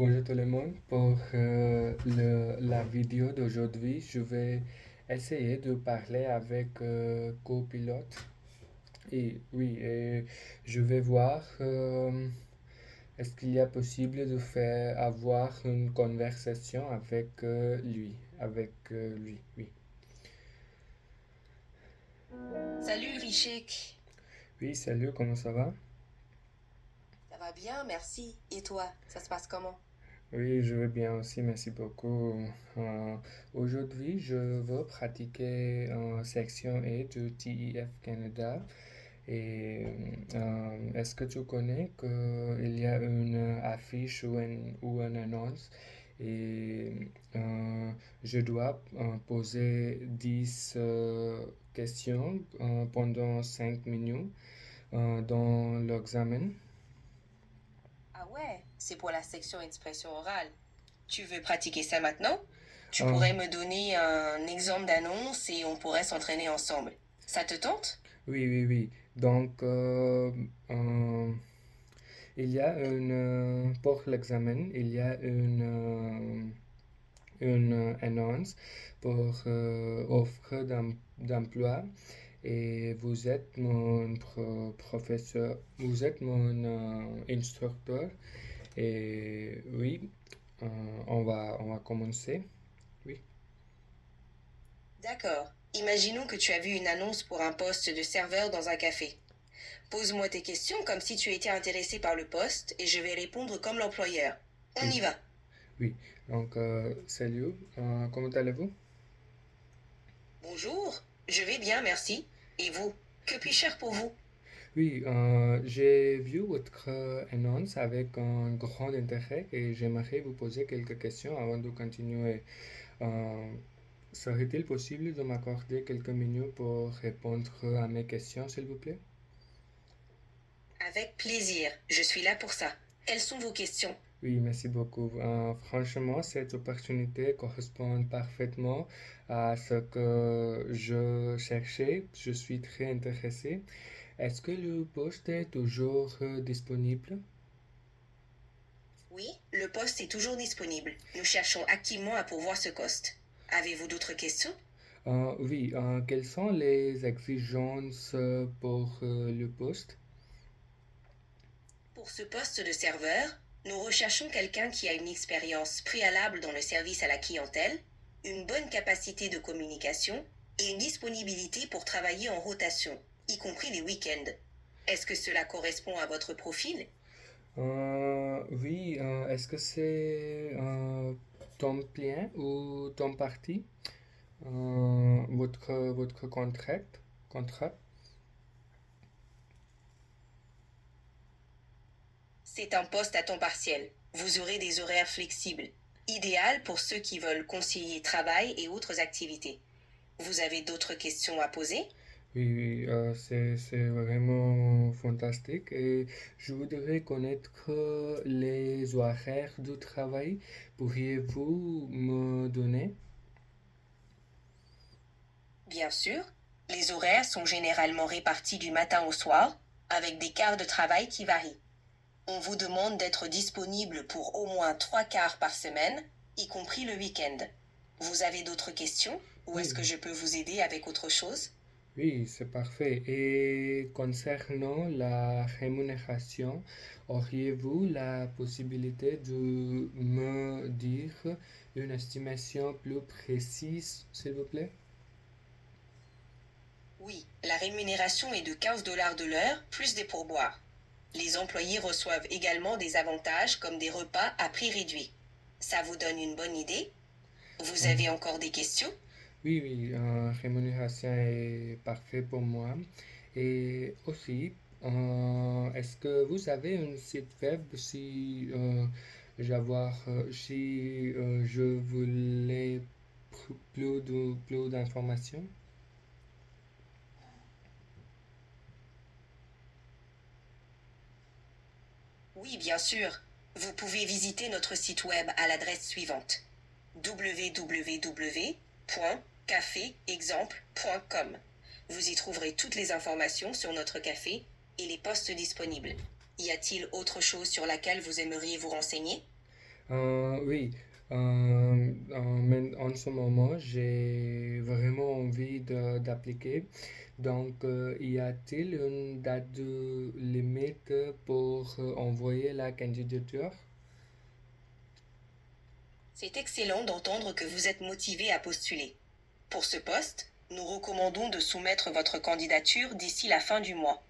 Bonjour tout le monde. Pour la vidéo d'aujourd'hui, je vais essayer de parler avec copilote. Et oui, et je vais voir est-ce qu'il y a possible de faire avoir une conversation avec lui, oui. Salut Richek, Oui, salut, comment ça va? ça va bien, merci. Et toi, ça se passe comment? Oui, je vais bien aussi, merci beaucoup. Euh, Aujourd'hui, je veux pratiquer en section A de TEF Canada. Et est-ce que tu connais qu'il y a une affiche ou une annonce et je dois poser 10 questions pendant 5 minutes dans l'examen? Ah ouais, c'est pour la section expression orale. Tu veux pratiquer ça maintenant? Tu Euh, pourrais me donner un exemple d'annonce et on pourrait s'entraîner ensemble. Ça te tente? oui, oui, oui. Donc, il y a pour l'examen, il y a une annonce pour offre d'emploi et vous êtes mon professeur, vous êtes mon instructeur et oui, on va commencer. Oui. D'accord. Imaginons que tu as vu une annonce pour un poste de serveur dans un café. Pose-moi tes questions comme si tu étais intéressé par le poste et je vais répondre comme l'employeur. On Oui, y va. oui. Donc, salut, comment allez-vous? Bonjour, je vais bien, merci. Et vous? Que puis-je faire pour vous? Oui, j'ai vu votre annonce avec un grand intérêt et j'aimerais vous poser quelques questions avant de continuer. Euh, Serait-il possible de m'accorder quelques minutes pour répondre à mes questions, s'il vous plaît? Avec plaisir, je suis là pour ça. Quelles sont vos questions? Oui, merci beaucoup. Franchement, cette opportunité correspond parfaitement à ce que je cherchais. Je suis très intéressé. Est-ce que le poste est toujours disponible? Oui, le poste est toujours disponible. Nous cherchons activement à pourvoir ce poste. Avez-vous d'autres questions? Oui, quelles sont les exigences pour le poste? Pour ce poste de serveur, nous recherchons quelqu'un qui a une expérience préalable dans le service à la clientèle, une bonne capacité de communication et une disponibilité pour travailler en rotation, y compris les week-ends. Est-ce que cela correspond à votre profil? Oui, est-ce que c'est temps plein ou temps parti? Votre contrat? C'est un poste à temps partiel. Vous aurez des horaires flexibles, idéal pour ceux qui veulent concilier travail et autres activités. Vous avez d'autres questions à poser? Oui, oui, c'est vraiment fantastique et je voudrais connaître les horaires du travail. Pourriez-vous me donner? Bien sûr, les horaires sont généralement répartis du matin au soir, avec des quarts de travail qui varient. On vous demande d'être disponible pour au moins 3 quarts par semaine, y compris le week-end. Vous avez d'autres questions ou est-ce Oui, que je peux vous aider avec autre chose? oui, c'est parfait. Et concernant la rémunération, auriez-vous la possibilité de me dire une estimation plus précise, s'il vous plaît? Oui, la rémunération est de 15 dollars de l'heure, plus des pourboires. Les employés reçoivent également des avantages comme des repas à prix réduit. Ça vous donne une bonne idée? Vous Euh, avez encore des questions? oui, oui, rémunération est parfait pour moi. Et aussi, est-ce que vous avez un site web si je voulais plus d'informations? Oui, bien sûr. Vous pouvez visiter notre site web à l'adresse suivante: www.caféexemple.com. Vous y trouverez toutes les informations sur notre café et les postes disponibles. Y a-t-il autre chose sur laquelle vous aimeriez vous renseigner? Oui, mais en ce moment, j'ai vraiment envie d'appliquer. Donc, y a-t-il une date de limite pour envoyer la candidature? C'est excellent d'entendre que vous êtes motivé à postuler. Pour ce poste, nous recommandons de soumettre votre candidature d'ici la fin du mois.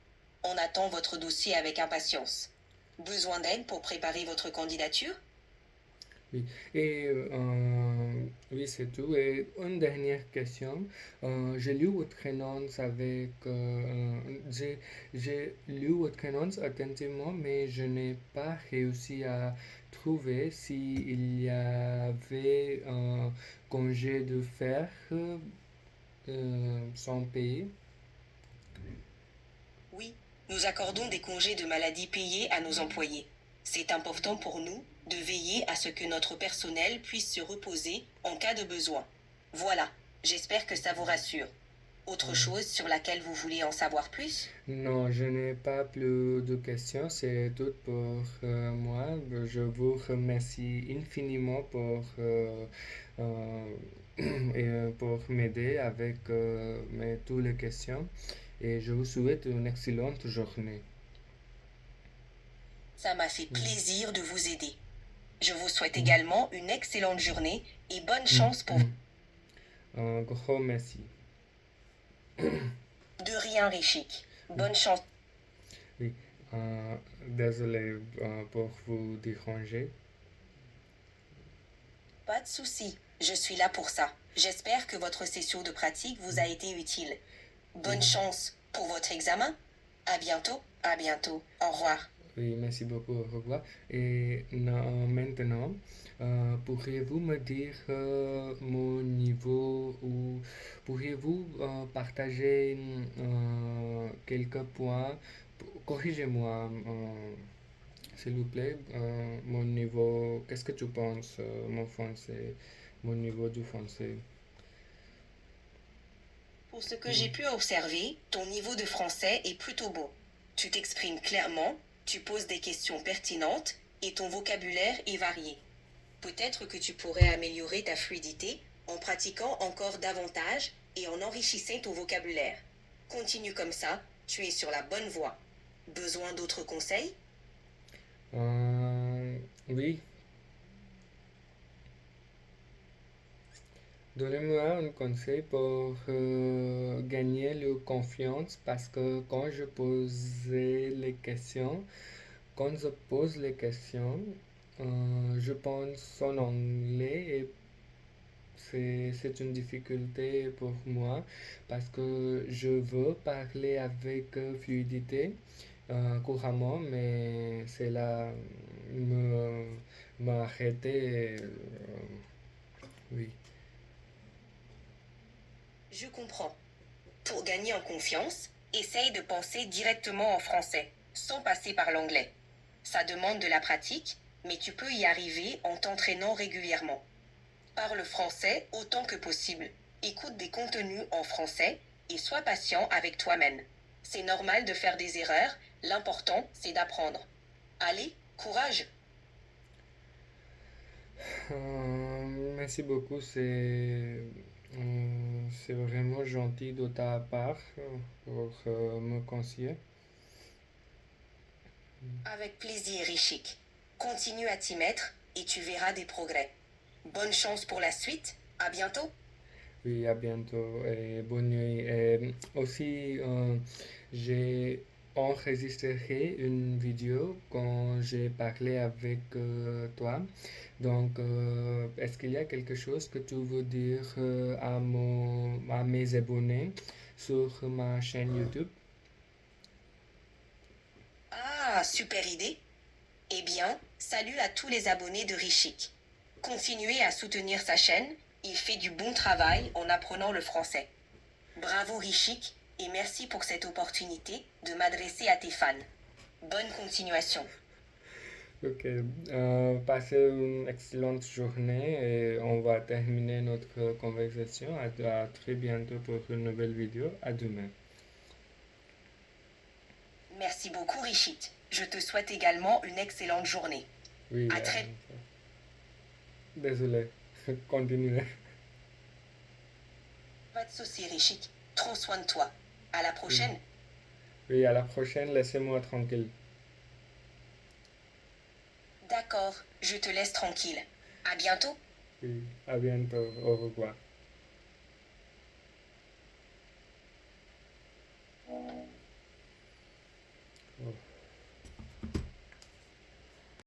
On attend votre dossier avec impatience. Besoin d'aide pour préparer votre candidature? Oui, et oui, c'est tout. Et une dernière question. J'ai lu votre annonce j'ai lu votre annonce attentivement, mais je n'ai pas réussi à trouver s'il y avait un congé de fer sans payer. Oui, nous accordons des congés de maladie payés à nos employés. C'est important pour nous de veiller à ce que notre personnel puisse se reposer en cas de besoin. Voilà, j'espère que ça vous rassure. Autre Euh, chose sur laquelle vous voulez en savoir plus? Non, je n'ai pas plus de questions. C'est tout pour moi. Je vous remercie infiniment euh, pour m'aider avec toutes les questions. Et je vous souhaite une excellente journée. Ça m'a fait Mm. plaisir de vous aider. Je vous souhaite Mm. également une excellente journée et bonne Mm. chance pour Mm. Un grand merci. de rien, Rishik. Oui, Bonne chance. oui. Euh, Désolé pour vous déranger. Pas de souci, je suis là pour ça. J'espère que votre session de pratique vous a été utile. Oui. Bonne chance pour votre examen. À bientôt. À bientôt. Au revoir. Oui, merci beaucoup, au revoir. Et maintenant, pourriez-vous me dire mon niveau ou pourriez-vous partager quelques points? Corrigez-moi, s'il vous plaît, mon niveau, qu'est-ce que tu penses, mon français, mon niveau du français? Pour ce que Hmm. j'ai pu observer, ton niveau de français est plutôt beau. Tu t'exprimes clairement, tu poses des questions pertinentes et ton vocabulaire est varié. Peut-être que tu pourrais améliorer ta fluidité en pratiquant encore davantage et en enrichissant ton vocabulaire. Continue comme ça, tu es sur la bonne voie. Besoin d'autres conseils? Oui, donnez-moi un conseil pour gagner la confiance parce que quand je pose les questions, je pense en anglais et c'est une difficulté pour moi parce que je veux parler avec fluidité couramment, mais c'est là me m'arrêter. Oui. Je comprends. Pour gagner en confiance, essaye de penser directement en français, sans passer par l'anglais. Ça demande de la pratique, mais tu peux y arriver en t'entraînant régulièrement. Parle français autant que possible. Écoute des contenus en français et sois patient avec toi-même. C'est normal de faire des erreurs, l'important c'est d'apprendre. Allez, courage! Merci beaucoup, c'est vraiment gentil de ta part pour me conseiller. Avec plaisir, Rishik. Continue à t'y mettre et tu verras des progrès. Bonne chance pour la suite. À bientôt. Oui, à bientôt et bonne nuit. Et aussi, j'ai enregistré une vidéo quand j'ai parlé avec toi. Donc, est-ce qu'il y a quelque chose que tu veux dire à mes abonnés sur ma chaîne YouTube? Ah, super idée. Eh bien, salut à tous les abonnés de Rishik. Continuez à soutenir sa chaîne, il fait du bon travail en apprenant le français. Bravo Rishik et merci pour cette opportunité de m'adresser à tes fans. Bonne continuation. Ok, passez une excellente journée et on va terminer notre conversation. À très bientôt pour une nouvelle vidéo. À demain. Merci beaucoup Rishik. Je te souhaite également une excellente journée. Oui, À très Désolé. Continuez. Pas de souci, Rishik. Prends soin de toi. À la Oui. prochaine. Oui, à la prochaine, laissez-moi tranquille. D'accord, je te laisse tranquille. À bientôt. Oui, à bientôt. Au revoir.